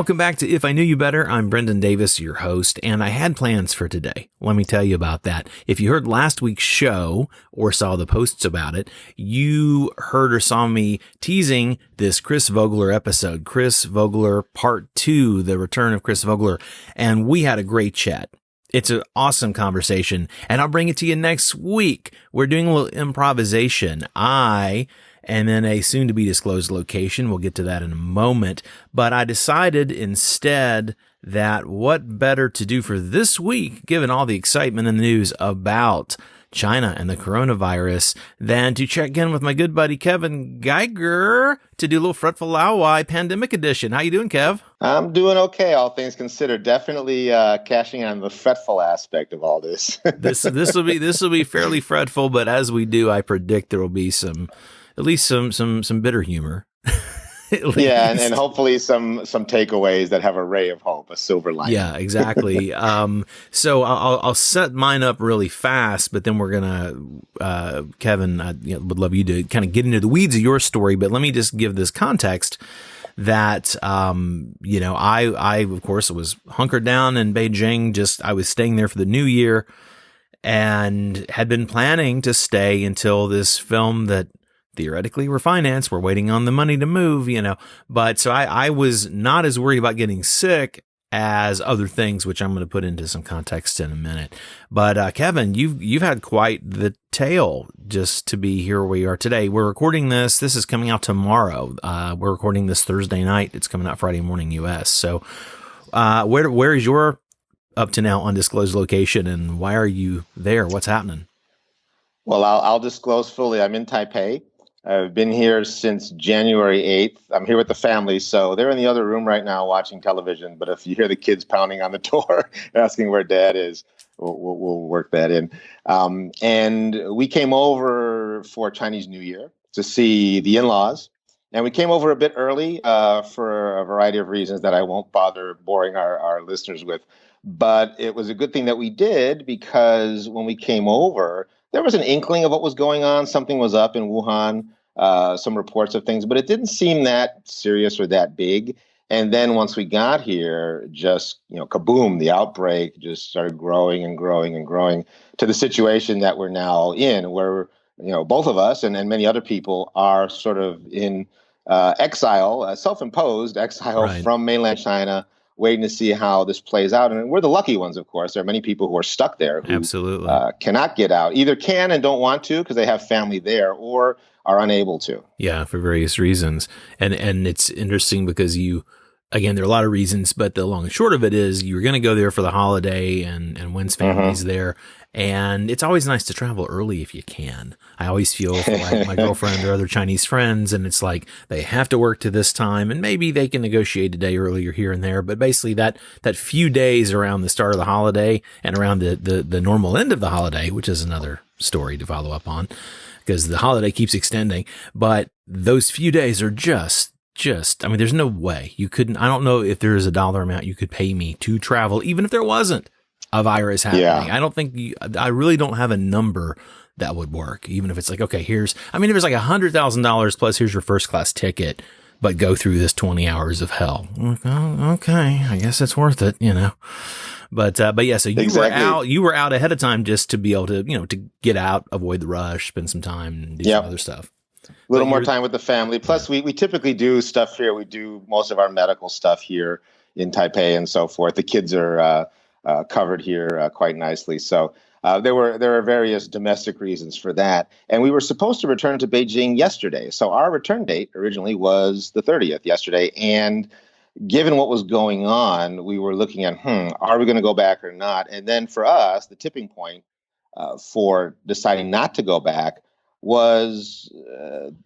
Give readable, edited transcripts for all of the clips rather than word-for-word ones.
Welcome back to If I Knew You Better. I'm Brendan Davis, your host, and I had plans for today. Let me tell you about that. If you heard last week's show or saw the posts about it, you heard or saw me teasing this Chris Vogler episode, Chris Vogler Part 2, the return of Chris Vogler, and we had a great chat. It's an awesome conversation, and I'll bring it to you next week. We're doing a little improvisation. And then a soon-to-be disclosed location. We'll get to that in a moment. But I decided instead that what better to do for this week, given all the excitement and news about China and the coronavirus, than to check in with my good buddy Kevin GEIGER to do a little Fretful Laowai Pandemic Edition. How you doing, Kev? I'm doing okay, all things considered. Definitely cashing on the fretful aspect of all this. This will be fairly fretful, but as we do, I predict there will be at least some bitter humor. Yeah, and hopefully some takeaways that have a ray of hope, a silver lining. Yeah, exactly. So I'll set mine up really fast, but then we're gonna, Kevin, I would love you to kind of get into the weeds of your story, but let me just give this context that, I of course was hunkered down in Beijing. I was staying there for the new year and had been planning to stay until this film that theoretically we're financed. We're waiting on the money to move, but so I was not as worried about getting sick as other things, which I'm going to put into some context in a minute. But, Kevin, you've had quite the tale just to be here where we are today. We're recording this. This is coming out tomorrow. We're recording this Thursday night. It's coming out Friday morning US. So, where is your up to now undisclosed location, and why are you there? What's happening? Well, I'll disclose fully. I'm in Taipei. I've been here since January 8th. I'm here with the family, so they're in the other room right now watching television. But if you hear the kids pounding on the door, asking where Dad is, we'll work that in. And we came over for Chinese New Year to see the in-laws. And we came over a bit early for a variety of reasons that I won't bother boring our listeners with. But it was a good thing that we did, because when we came over, there was an inkling of what was going on. Something was up in Wuhan, some reports of things, but it didn't seem that serious or that big. And then once we got here, just, kaboom, the outbreak just started growing and growing and growing to the situation that we're now in, where, both of us and many other people are sort of in exile, self-imposed exile from mainland China, waiting to see how this plays out. And we're the lucky ones, of course. There are many people who are stuck there who absolutely cannot get out, either can and don't want to because they have family there, or are unable to. Yeah, for various reasons. And it's interesting because again, there are a lot of reasons, but the long and short of it is you're going to go there for the holiday and Wen's family's there. And it's always nice to travel early if you can. I always feel for like my girlfriend or other Chinese friends, and it's like they have to work to this time, and maybe they can negotiate a day earlier here and there. But basically that few days around the start of the holiday and around the normal end of the holiday, which is another story to follow up on, because the holiday keeps extending. But those few days are just, I mean, there's no way you couldn't. I don't know if there is a dollar amount you could pay me to travel, even if there wasn't a virus happening. Yeah. I don't think I really don't have a number that would work. Even if it's like, okay, if it's like $100,000 plus here's your first class ticket, but go through this 20 hours of hell. Okay, I guess it's worth it, But yeah, so you were out ahead of time just to be able to, to get out, avoid the rush, spend some time, and do some other stuff. A little more time with the family. Plus, we typically do stuff here. We do most of our medical stuff here in Taipei and so forth. The kids are covered here quite nicely. So there are various domestic reasons for that. And we were supposed to return to Beijing yesterday. So our return date originally was the 30th yesterday. And given what was going on, we were looking at, are we going to go back or not? And then for us, the tipping point for deciding not to go back was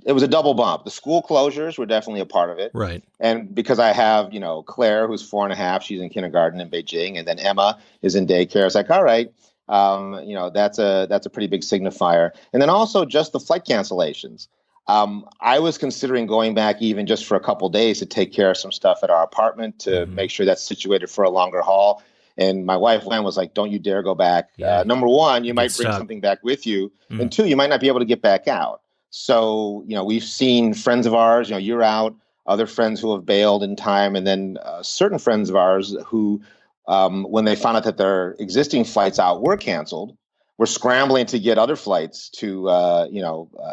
it was a double bump. The school closures were definitely a part of it. Right. And because I have, Claire, who's 4.5, she's in kindergarten in Beijing, and then Emma is in daycare. It's like, all right, that's a pretty big signifier. And then also just the flight cancellations. I was considering going back even just for a couple of days to take care of some stuff at our apartment to make sure that's situated for a longer haul. And my wife, Len, was like, don't you dare go back. Yeah. Number one, you might bring something back with you. And two, you might not be able to get back out. So, we've seen friends of ours, you're out. other friends who have bailed in time, and then certain friends of ours who, when they found out that their existing flights out were canceled, were scrambling to get other flights to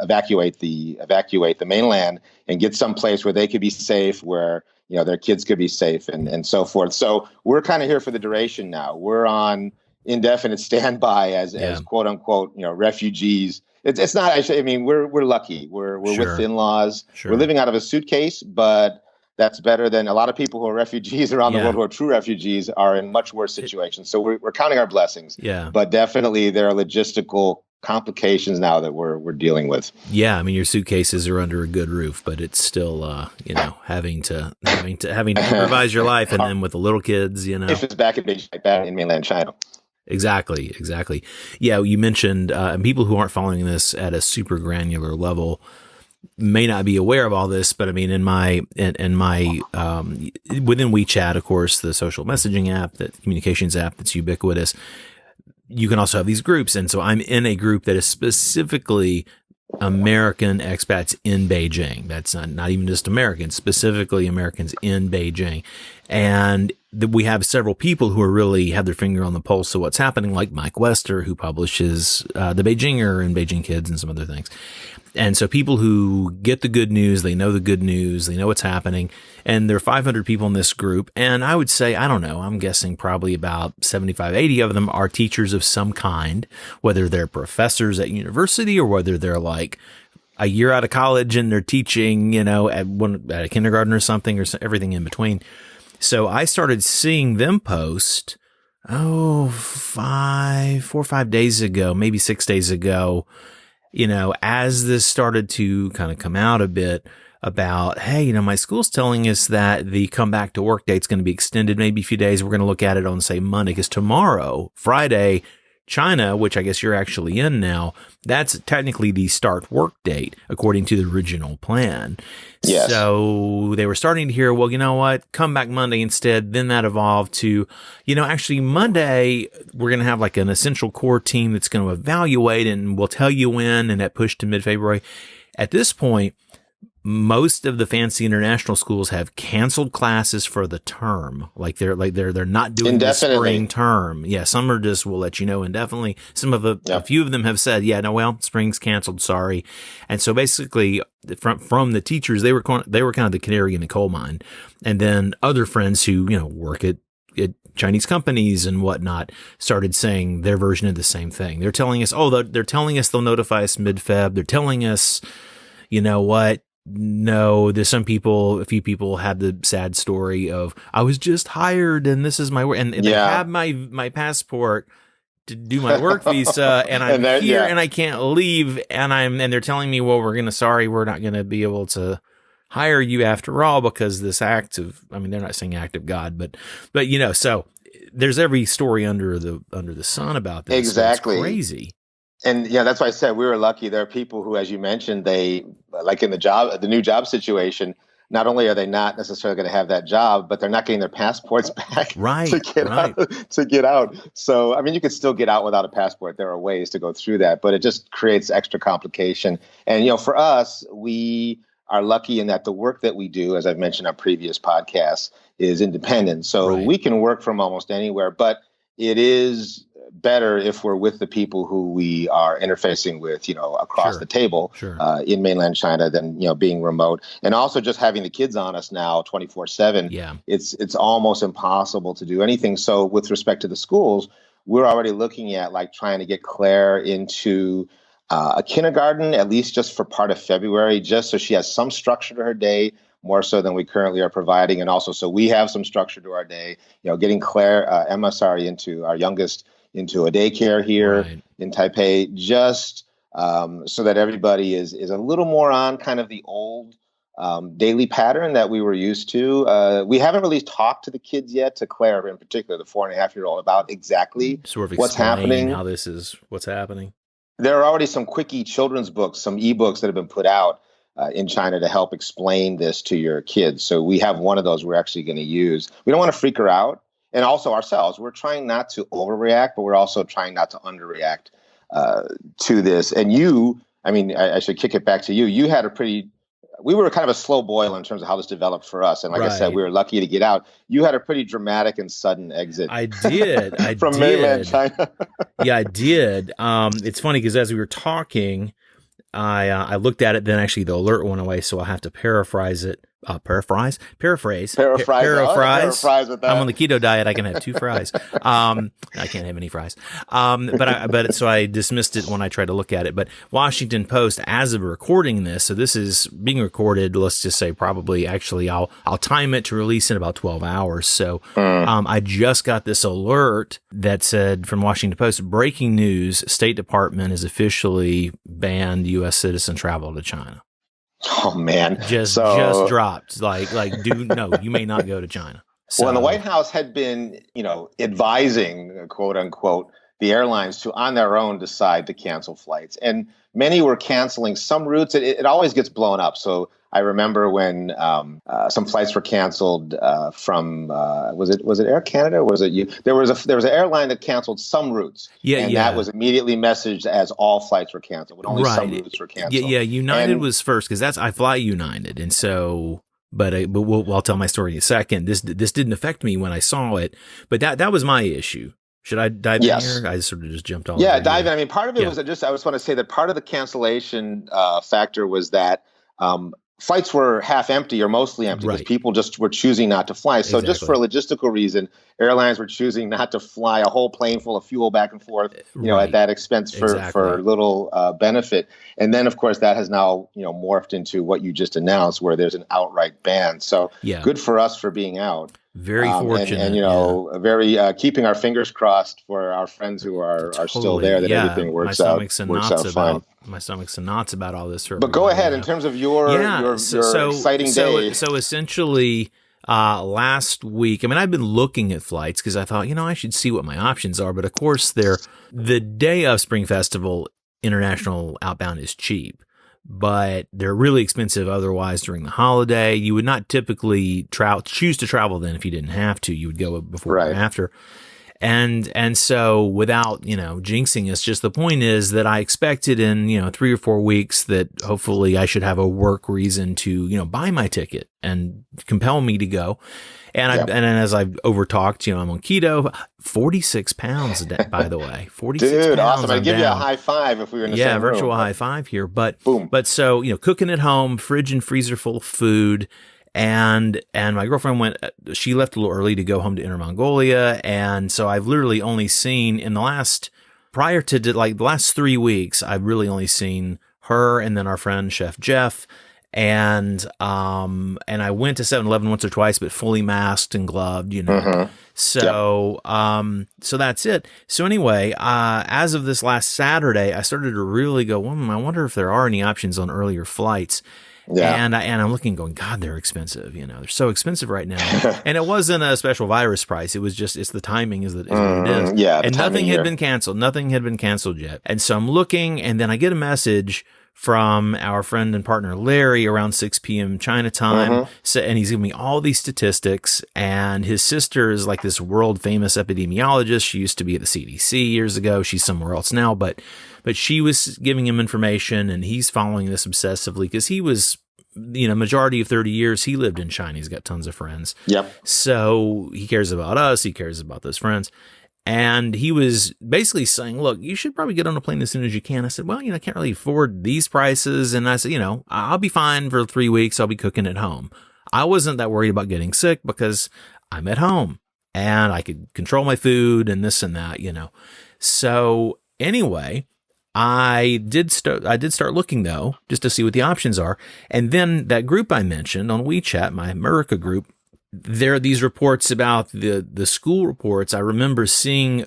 evacuate the mainland and get someplace where they could be safe, where their kids could be safe, and so forth. So we're kind of here for the duration now. We're on indefinite standby as quote unquote refugees. It's not actually. I mean, we're lucky. We're with in-laws. We're living out of a suitcase, but that's better than a lot of people who are refugees around the world who are true refugees are in much worse situations. So we're counting our blessings. Yeah. But definitely there are logistical complications now that we're dealing with. Yeah, I mean, your suitcases are under a good roof, but it's still having to improvise your life, and then with the little kids, If it's back in Beijing, like that in mainland China. Exactly. Yeah, you mentioned people who aren't following this at a super granular level may not be aware of all this, but I mean, in my within WeChat, of course, the social messaging app, the communications app that's ubiquitous, you can also have these groups. And so I'm in a group that is specifically American expats in Beijing. That's not even just Americans, specifically Americans in Beijing. And we have several people who are really have their finger on the pulse of what's happening, like Mike Wester, who publishes the Beijinger and Beijing Kids and some other things. And so people who get the good news, they know the good news, they know what's happening. And there are 500 people in this group. And I would say, I don't know, I'm guessing probably about 75, 80 of them are teachers of some kind, whether they're professors at university or whether they're like a year out of college and they're teaching, at a kindergarten or something, or everything in between. So I started seeing them post, 4 or 5 days ago, maybe 6 days ago, as this started to kind of come out a bit about, hey, my school's telling us that the come back to work date's going to be extended maybe a few days. We're going to look at it on, say, Monday, because tomorrow, Friday, China, which I guess you're actually in now, that's technically the start work date according to the original plan. Yes. So they were starting to hear, well, you know what, come back Monday instead. Then that evolved to, actually Monday, we're going to have like an essential core team that's going to evaluate and we'll tell you when, and that pushed to mid-February. At this point, most of the fancy international schools have canceled classes for the term. They're not doing the spring term. Yeah. Some are just, we'll let you know indefinitely. A few of them have said, spring's canceled. Sorry. And so basically from the teachers, they were kind of the canary in the coal mine. And then other friends who, work at Chinese companies and whatnot started saying their version of the same thing. They're telling us, they're telling us they'll notify us mid-Feb. They're telling us, what? No, there's a few people had the sad story of, I was just hired and this is my work. And they have my passport to do my work visa and I'm here and I can't leave. And they're telling me, well, we're not going to be able to hire you after all because this they're not saying act of God, but so there's every story under the sun about this. Exactly. It's crazy. And that's why I said we were lucky. There are people who, as you mentioned, they like in the new job situation, not only are they not necessarily going to have that job, but they're not getting their passports back to get out. So, you could still get out without a passport. There are ways to go through that, but it just creates extra complication. And, for us, we are lucky in that the work that we do, as I've mentioned on previous podcasts, is independent. So we can work from almost anywhere, but it is better if we're with the people who we are interfacing with, across the table in mainland China than, being remote. And also just having the kids on us now 24/7. Yeah. It's almost impossible to do anything. So with respect to the schools, we're already looking at trying to get Claire into a kindergarten, at least just for part of February, just so she has some structure to her day, more so than we currently are providing. And also so we have some structure to our day, getting Emma, into our youngest, into a daycare here in Taipei, just so that everybody is a little more on kind of the old daily pattern that we were used to. We haven't really talked to the kids yet, to Claire in particular, the 4.5-year-old, about exactly what's happening. How this is what's happening. There are already some quickie children's books, some ebooks that have been put out in China to help explain this to your kids. So we have one of those we're actually going to use. We don't want to freak her out. And also ourselves, we're trying not to overreact, but we're also trying not to underreact to this. And I should kick it back to you. You had a pretty we were kind of a slow boil in terms of how this developed for us. And like I said, we were lucky to get out. You had a pretty dramatic and sudden exit. I did. From mainland China. Yeah, I did. It's funny because as we were talking, I looked at it. Then actually the alert went away, so I'll have to paraphrase it. Paraphrase with that. I'm on the keto diet. I can have 2 fries. I can't have any fries. But so I dismissed it when I tried to look at it. But Washington Post, as of recording this, so this is being recorded. Let's just say probably actually I'll time it to release in about 12 hours. So I just got this alert that said from Washington Post, breaking news: State Department has officially banned U.S. citizen travel to China. Oh man! Just dropped. You may not go to China. So, well, and the White House had been, advising, quote unquote, the airlines to on their own decide to cancel flights, and many were canceling some routes. It always gets blown up. So I remember when some flights were canceled from was it Air Canada or was it you? There was an airline that canceled some routes, that was immediately messaged as all flights were canceled, but only some routes were canceled. Yeah, United was first because I fly United, and so. But I'll tell my story in a second. This didn't affect me when I saw it, but that was my issue. Should I dive in here? I sort of just jumped on. Yeah, dive in. I mean, part of it was I just want to say that part of the cancellation factor was that flights were half empty or mostly empty because people just were choosing not to fly. So just for a logistical reason, airlines were choosing not to fly a whole plane full of fuel back and forth, at that expense for little benefit. And then, of course, that has now, morphed into what you just announced, where there's an outright ban. So good for us for being out. Very fortunate. And very keeping our fingers crossed for our friends who are still there, that everything works out fine. My stomach's in knots about all this. But go ahead in terms of your exciting day. So essentially, last week, I've been looking at flights because I thought, I should see what my options are. But of course, the day of Spring Festival, international outbound is cheap. But they're really expensive otherwise during the holiday. You would not typically choose to travel then if you didn't have to. You would go before or after. And so without, jinxing us, just the point is that I expected in, 3 or 4 weeks that hopefully I should have a work reason to, buy my ticket and compel me to go. And as I've overtalked, I'm on keto, 46 pounds, by the way, 46 Dude, pounds. awesome. I'd give you a high five if we were in the same room. Virtual high five here. But, boom. But so, cooking at home, fridge and freezer full of food. And my girlfriend she left a little early to go home to Inner Mongolia. And so I've literally only seen prior to the last 3 weeks, I've really only seen her and then our friend Chef Jeff. And I went to 7-Eleven once or twice, but fully masked and gloved, So, so that's it. So anyway, as of this last Saturday, I started to really go, I wonder if there are any options on earlier flights. Yeah. And I'm looking going, God, they're expensive. They're so expensive right now. And it wasn't a special virus price. It was just, it's the timing is what it is. Yeah. And nothing had been canceled. Nothing had been canceled yet. And so I'm looking, and then I get a message from our friend and partner Larry around 6 p.m. China time. So, and he's giving me all these statistics, and his sister is like this world famous epidemiologist. She used to be at the CDC years ago. She's somewhere else now, but she was giving him information, and he's following this obsessively because he was, majority of 30 years, he lived in China. He's got tons of friends. Yep. So he cares about us. He cares about those friends. And he was basically saying, look, you should probably get on a plane as soon as you can. I said, well, I can't really afford these prices. And I said, I'll be fine for 3 weeks. I'll be cooking at home. I wasn't that worried about getting sick because I'm at home and I could control my food and this and that, So anyway, I did start looking though, just to see what the options are. And then that group I mentioned on WeChat, my America group, there are these reports about the school reports. I remember seeing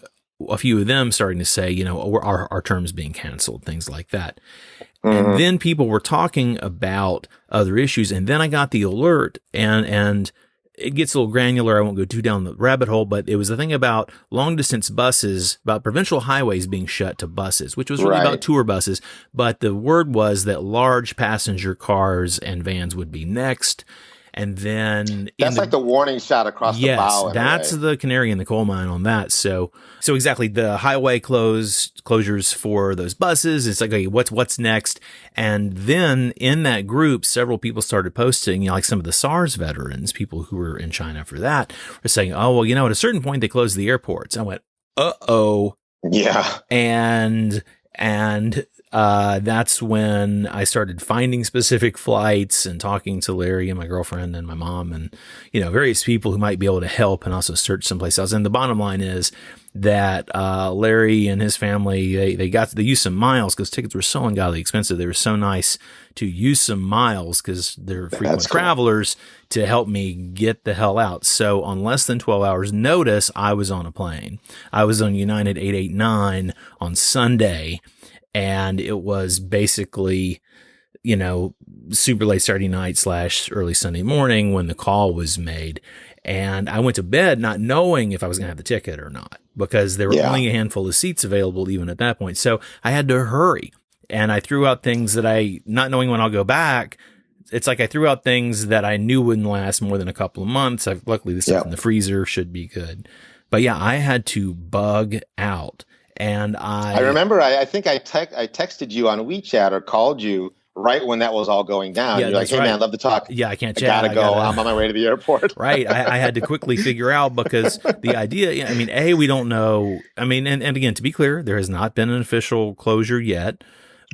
a few of them starting to say, our terms being canceled, things like that. And then people were talking about other issues. And then I got the alert, and it gets a little granular. I won't go too down the rabbit hole, but it was the thing about long distance buses, about provincial highways being shut to buses, which was really about tour buses. But the word was that large passenger cars and vans would be next. And then that's like the warning shot across the bow. That's the canary in the coal mine on that. So exactly, the highway closures for those buses. It's like, okay, what's next? And then in that group, several people started posting, like some of the SARS veterans, people who were in China for that, were saying, oh, well, at a certain point they closed the airports. I went, uh-oh. Yeah. And that's when I started finding specific flights and talking to Larry and my girlfriend and my mom and, various people who might be able to help and also search someplace else. And the bottom line is that Larry and his family, they used some miles because tickets were so ungodly expensive. They were so nice to use some miles because they're frequent travelers to help me get the hell out. So on less than 12 hours notice, I was on a plane. I was on United 889 on Sunday. And it was basically, super late Saturday night / early Sunday morning when the call was made. And I went to bed not knowing if I was going to have the ticket or not, because there were only a handful of seats available even at that point. So I had to hurry. And I threw out things that not knowing when I'll go back. It's like I threw out things that I knew wouldn't last more than a couple of months. Luckily, the stuff in the freezer should be good. But yeah, I had to bug out. And I remember, I think I texted you on WeChat or called you right when that was all going down. Yeah, you're like, hey, man, I'd love to talk. Yeah, I can't chat. I gotta go. I'm on my way to the airport. Right. I had to quickly figure out, because the idea, we don't know. And again, to be clear, there has not been an official closure yet.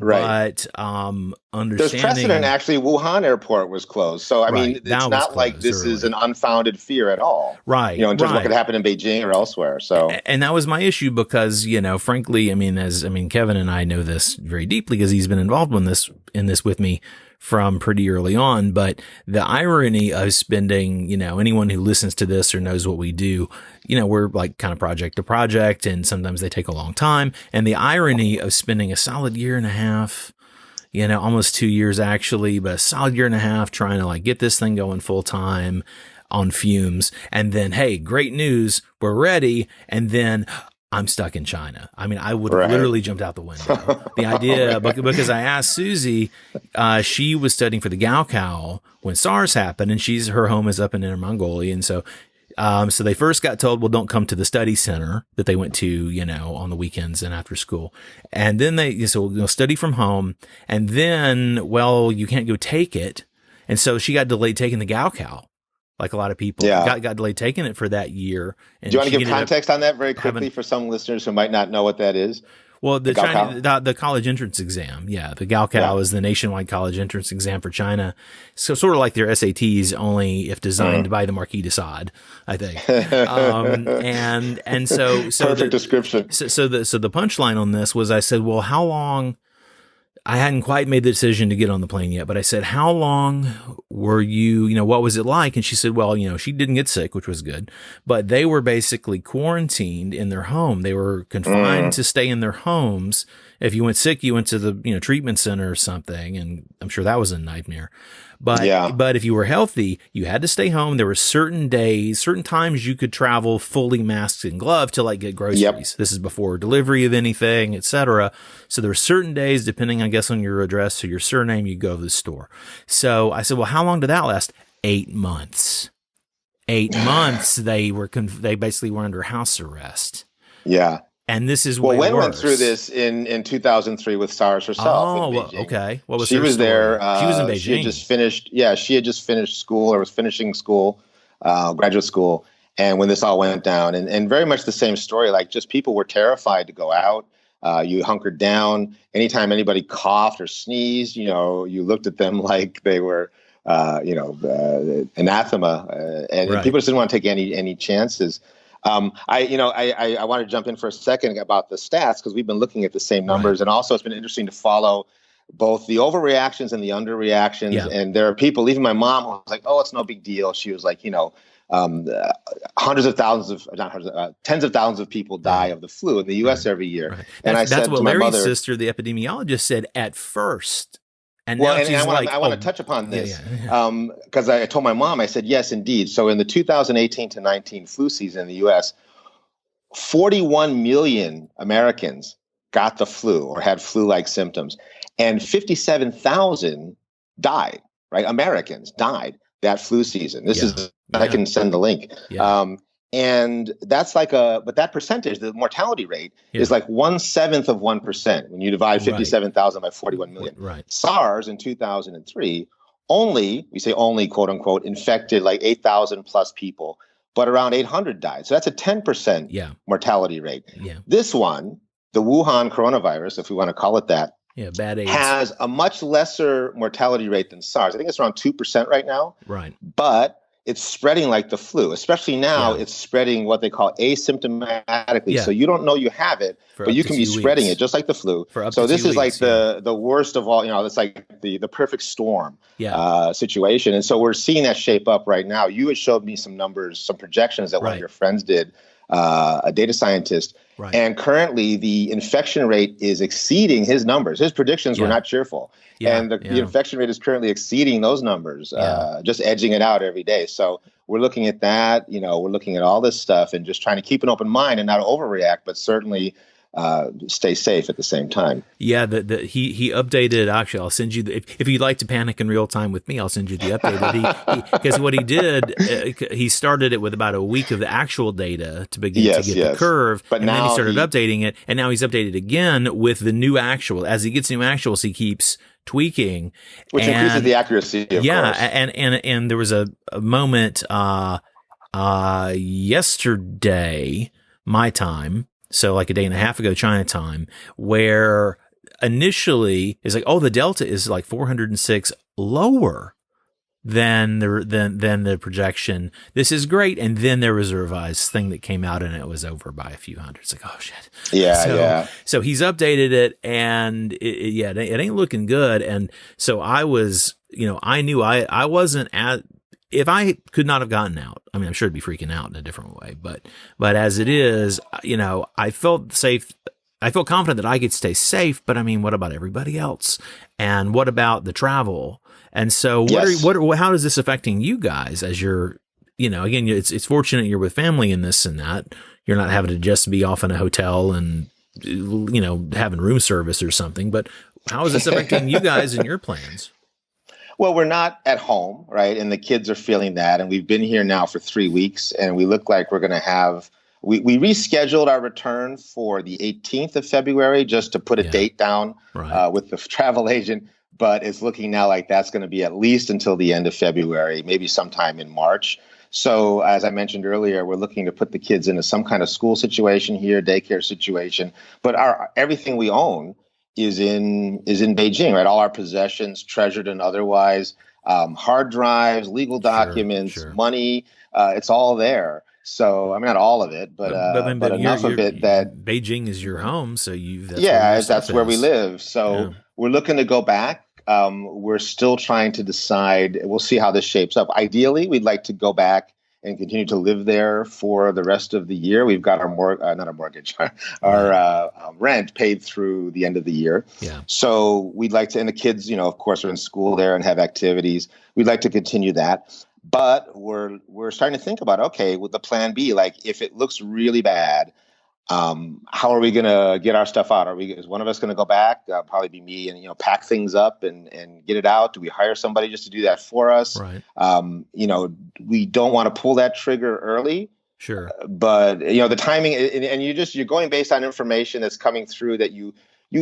Right. But understanding, there's precedent. Actually, Wuhan airport was closed, so I mean, it's not like this is an unfounded fear at all, right? In terms of what could happen in Beijing or elsewhere. So, and that was my issue because frankly, Kevin and I know this very deeply because he's been involved in this with me from pretty early on. But the irony of spending, anyone who listens to this or knows what we do, we're like kind of project to project, and sometimes they take a long time. And the irony of spending a solid year and a half, almost 2 years actually, but a solid year and a half trying to get this thing going full time on fumes. And then, hey, great news, we're ready. And then I'm stuck in China. I would have literally jumped out the window. The idea, because I asked Susie, she was studying for the Gaokao when SARS happened, and her home is up in Inner Mongolia. And so they first got told, well, don't come to the study center that they went to, on the weekends and after school. And then they'll study from home. And then, well, you can't go take it. And so she got delayed taking the Gaokao. Like a lot of people got delayed taking it for that year. And do you want to give context on that very quickly for some listeners who might not know what that is? Well, the college entrance exam. Yeah. The Gaokao is the nationwide college entrance exam for China. So sort of like their SATs, only if designed by the Marquis de Sade, I think. And so perfect description. So the punchline on this was, I said, well, how long? I hadn't quite made the decision to get on the plane yet, but I said, how long were you, what was it like? And she said, well, she didn't get sick, which was good, but they were basically quarantined in their home. They were confined to stay in their homes. If you went sick, you went to the, treatment center or something. And I'm sure that was a nightmare. But if you were healthy, you had to stay home. There were certain days, certain times you could travel fully masked and gloved to get groceries. Yep. This is before delivery of anything, etc. So there were certain days, depending, I guess, on your address or your surname, you go to the store. So I said, well, how long did that last? 8 months. 8 months. They basically were under house arrest. Yeah. And this is Wen worse. Went through this in 2003 with SARS herself. Oh, well, okay. What was she her was story? there. She was in Beijing. She had just finished school, or was finishing school, graduate school. And when this all went down, and very much the same story, just people were terrified to go out. You hunkered down. Anytime anybody coughed or sneezed, you looked at them like they were, anathema. And people just didn't want to take any chances. I want to jump in for a second about the stats, because we've been looking at the same numbers, and also it's been interesting to follow both the overreactions and the underreactions. Yeah. And there are people, even my mom, who was like, "Oh, it's no big deal." She was like, tens of thousands of people die of the flu in the U.S. every year. Right. And that's what Larry's sister, the epidemiologist, said at first. And I want to touch upon this because I told my mom, I said, yes, indeed. So in the 2018 to 19 flu season in the U.S., 41 million Americans got the flu or had flu-like symptoms, and 57,000 died, right? Americans died. that flu season. This Yeah. is, I can send the link. Yeah. And that's like but that percentage, the mortality rate is like 1/7 of 1% when you divide 57,000 by 41 million. Right. SARS in 2003 only, we say only, quote unquote, infected like 8,000 plus people, but around 800 died. So that's a 10% mortality rate. Yeah. This one, the Wuhan coronavirus, if we want to call it that, bad AIDS, has a much lesser mortality rate than SARS. I think it's around 2% right now. Right. But it's spreading like the flu, especially now. It's spreading what they call asymptomatically. So you don't know you have it, but you can be spreading it just like the flu. So this is like the worst of all, it's like the perfect storm situation. And so we're seeing that shape up right now. You had showed me some numbers, some projections that one of your friends did, a data scientist. Right. And currently the infection rate is exceeding his numbers. His predictions were not cheerful. And the infection rate is currently exceeding those numbers, just edging it out every day. So we're looking at that, we're looking at all this stuff and just trying to keep an open mind and not overreact, but certainly stay safe at the same time. Yeah, he updated. Actually, I'll send you if you'd like to panic in real time with me. I'll send you the update because what he did, he started it with about a week of the actual data to begin to get the curve, but now then he started updating it, and now he's updated again with the new actual. As he gets new actuals, he keeps tweaking, which increases the accuracy. Of course. And there was a moment yesterday, my time. So like a day and a half ago, China time, where initially it's like, oh, the Delta is like 406 lower than the projection. This is great. And then there was a revised thing that came out and it was over by a few hundred. It's like, oh shit. So he's updated it and it ain't looking good. And so I was, I knew I wasn't if I could not have gotten out, I mean, I'm sure I'd be freaking out in a different way, but as it is, I felt safe. I felt confident that I could stay safe, but I mean, what about everybody else? And what about the travel? And so how is this affecting you guys as you're, again, it's fortunate you're with family in this and that. You're not having to just be off in a hotel and, having room service or something, but how is this affecting you guys and your plans? Well, we're not at home, right? And the kids are feeling that. And we've been here now for 3 weeks, and we look like we're going to have we rescheduled our return for the 18th of February just to put a date down with the travel agent. But it's looking now like that's going to be at least until the end of February, maybe sometime in March. So as I mentioned earlier, we're looking to put the kids into some kind of school situation here, daycare situation. But everything we own is in Beijing, right? All our possessions, treasured and otherwise, hard drives, legal documents, money, it's all there. So, I mean, not all of it, but enough of it that Beijing is your home. So that's where we live. So we're looking to go back. We're still trying to decide. We'll see how this shapes up. Ideally, we'd like to go back and continue to live there for the rest of the year. We've got our rent paid through the end of the year. Yeah. So we'd like to, and the kids, of course, are in school there and have activities. We'd like to continue that. But we're starting to think about, okay, with the plan B, like if it looks really bad, how are we going to get our stuff out? Is one of us going to go back? Probably be me and, pack things up and get it out. Do we hire somebody just to do that for us? Right. We don't want to pull that trigger early. Sure. But, the timing and you're going based on information that's coming through that you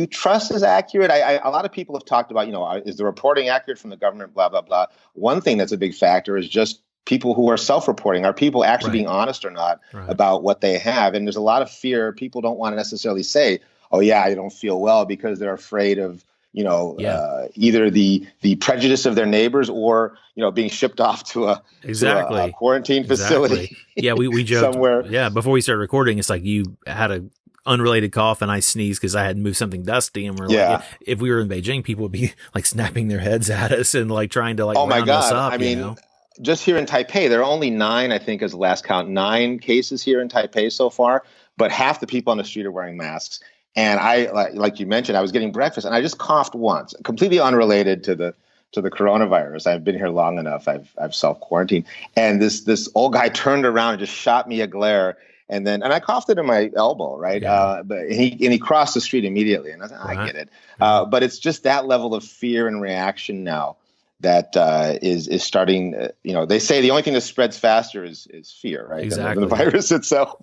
trust is accurate. A lot of people have talked about, is the reporting accurate from the government, blah, blah, blah. One thing that's a big factor is just people who are self-reporting. Are people actually being honest or not about what they have? And there's a lot of fear. People don't want to necessarily say, oh, yeah, I don't feel well, because they're afraid of, either the prejudice of their neighbors or, being shipped off to a quarantine facility. Yeah, we joked somewhere. Yeah, before we started recording, it's like you had a unrelated cough and I sneezed because I had moved something dusty, and we're like, if we were in Beijing, people would be like snapping their heads at us and like trying to round us up. I mean, just here in Taipei, there are only 9, I think, as the last count, 9 cases here in Taipei so far, but half the people on the street are wearing masks. And I, like you mentioned, I was getting breakfast and I just coughed once, completely unrelated to the coronavirus. I've been here long enough. I've self-quarantined. And this old guy turned around and just shot me a glare. And I coughed it in my elbow, right? Yeah. But he crossed the street immediately. And I said, I get it. But it's just that level of fear and reaction now that is starting. They say the only thing that spreads faster is fear, right? Exactly. Than the virus itself.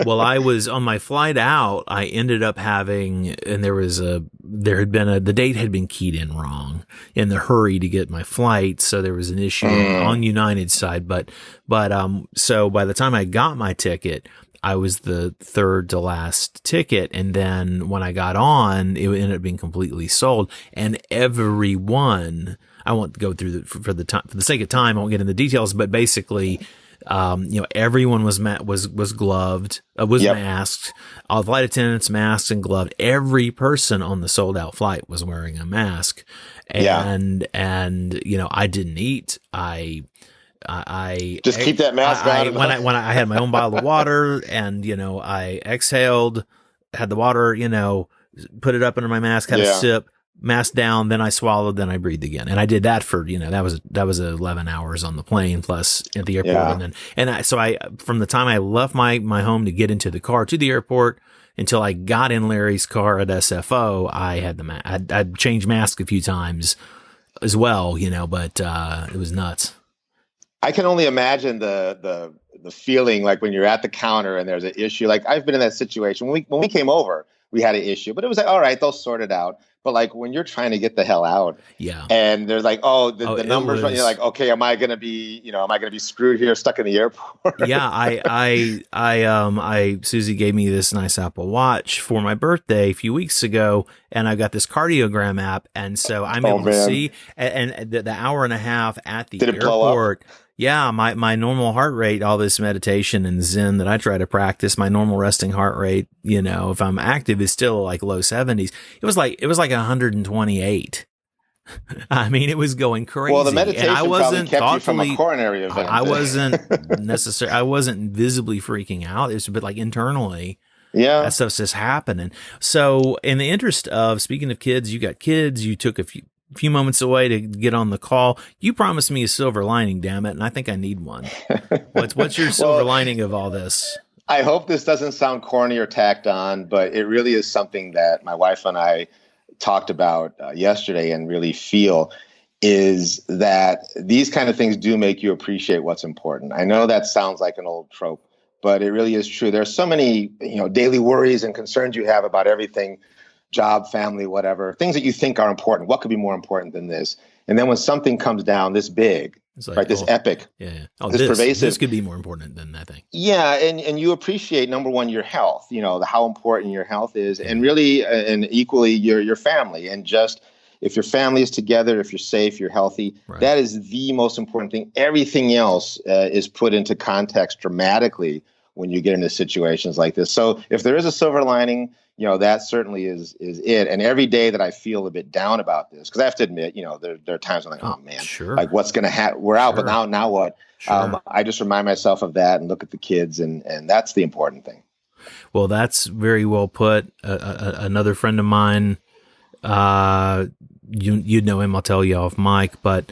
Well, I was on my flight out. I ended up having, and the date had been keyed in wrong in the hurry to get my flight. So there was an issue on United side, so by the time I got my ticket, I was the third to last ticket. And then when I got on, it ended up being completely sold, and everyone, I won't go through for the sake of time, I won't get into the details, but basically, everyone was gloved, was masked. All flight attendants masked and gloved. Every person on the sold out flight was wearing a mask. And I didn't eat. I just keep that mask on. When I had my own bottle of water, and I exhaled, had the water, put it up under my mask, had a sip, mask down, then I swallowed, then I breathed again, and I did that for that was 11 hours on the plane plus at the airport, so I from the time I left my home to get into the car to the airport until I got in Larry's car at SFO, I had I'd changed masks a few times as well, but it was nuts. I can only imagine the feeling like when you're at the counter and there's an issue. Like I've been in that situation when we came over, we had an issue, but it was like, all right, they'll sort it out. But like when you're trying to get the hell out, and there's like, the numbers, you're like, okay, am I gonna be screwed here, stuck in the airport? Susie gave me this nice Apple Watch for my birthday a few weeks ago, and I got this cardiogram app, and so I'm able to see, and the hour and a half at the airport. Yeah, my normal heart rate, all this meditation and Zen that I try to practice, my normal resting heart rate, if I'm active, is still like low 70s. It was like 128. I mean, it was going crazy. Well, the meditation and I wasn't kept you from a coronary event. I wasn't visibly freaking out. It was a bit like internally. Yeah, that stuff's just happening. So, in the interest of speaking of kids, you got kids. You took a few moments away to get on the call. You promised me a silver lining, damn it, and I think I need one. What's your silver lining of all this? I hope this doesn't sound corny or tacked on, but it really is something that my wife and I talked about yesterday and really feel is that these kind of things do make you appreciate what's important. I know that sounds like an old trope, but it really is true. There's so many, daily worries and concerns you have about everything, job, family, whatever, things that you think are important. What could be more important than this? And then when something comes down this big, like, this epic, this pervasive, this could be more important than that thing. Yeah. And you appreciate, number one, your health, how important your health is, and really, and equally your family. And just, if your family is together, if you're safe, you're healthy, that is the most important thing. Everything else is put into context dramatically when you get into situations like this. So if there is a silver lining, that certainly is it. And every day that I feel a bit down about this, because I have to admit, there are times I'm like, oh man, like what's going to happen? We're out, but now what? I just remind myself of that and look at the kids, and that's the important thing. Well, that's very well put. Another friend of mine, you'd know him, I'll tell you off mic, but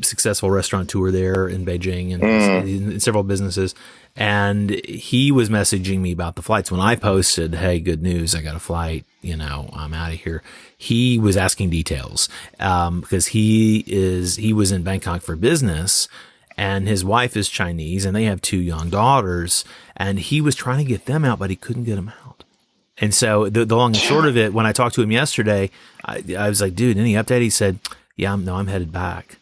successful restaurateur there in Beijing and in several businesses. And he was messaging me about the flights when I posted, hey, good news, I got a flight, I'm out of here. He was asking details, because he was in Bangkok for business, and his wife is Chinese, and they have 2 young daughters, and he was trying to get them out, but he couldn't get them out. And so the long and short of it, when I talked to him yesterday, I was like, dude, any update? He said, yeah, I'm headed back.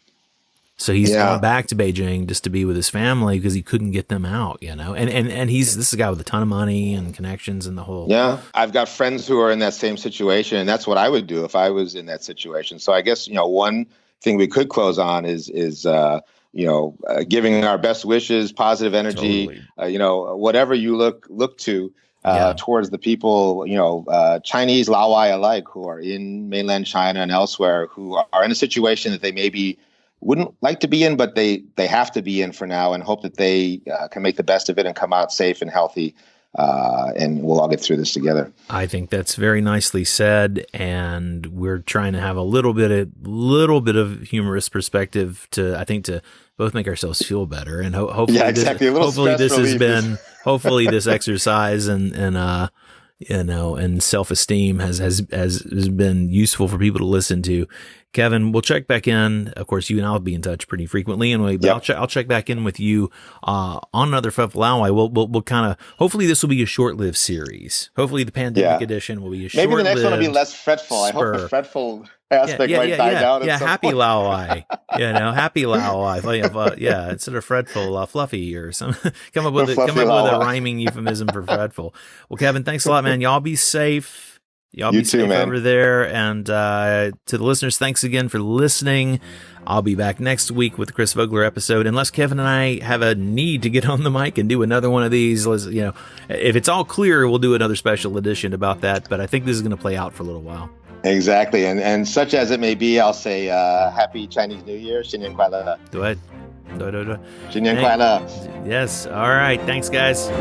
So he's going back to Beijing just to be with his family because he couldn't get them out, and this is a guy with a ton of money and connections and the whole. Yeah, I've got friends who are in that same situation, and that's what I would do if I was in that situation. So I guess, one thing we could close on is giving our best wishes, positive energy, whatever you look to towards the people, Chinese, Laowai alike, who are in mainland China and elsewhere, who are in a situation that they maybe wouldn't like to be in, but they have to be in for now, and hope that they can make the best of it and come out safe and healthy, and we'll all get through this together. I think that's very nicely said, and we're trying to have a little bit of humorous perspective to both make ourselves feel better, and hopefully this has been hopefully this exercise and and self-esteem has been useful for people to listen to. Kevin, we'll check back in. Of course, you and I'll be in touch pretty frequently anyway, but I'll check back in with you on another Fretful Laowai. We'll kind of, hopefully this will be a short-lived series. Hopefully the pandemic edition will be a short-lived. Maybe the next one will be less fretful. I hope the fretful aspect might die down. Yeah, happy Laowai. Happy Laowai. Instead of fretful, fluffy or something. Come up with a rhyming euphemism for fretful. Well, Kevin, thanks a lot, man. Y'all be safe. Y'all be safe over there. And to the listeners, thanks again for listening. I'll be back next week with the Chris Vogler episode, unless Kevin and I have a need to get on the mic and do another one of these. If it's all clear, we'll do another special edition about that. But I think this is going to play out for a little while. Exactly. And such as it may be, I'll say Happy Chinese New Year. 新年快乐. Do. 新年快乐. Yes. All right. Thanks, guys.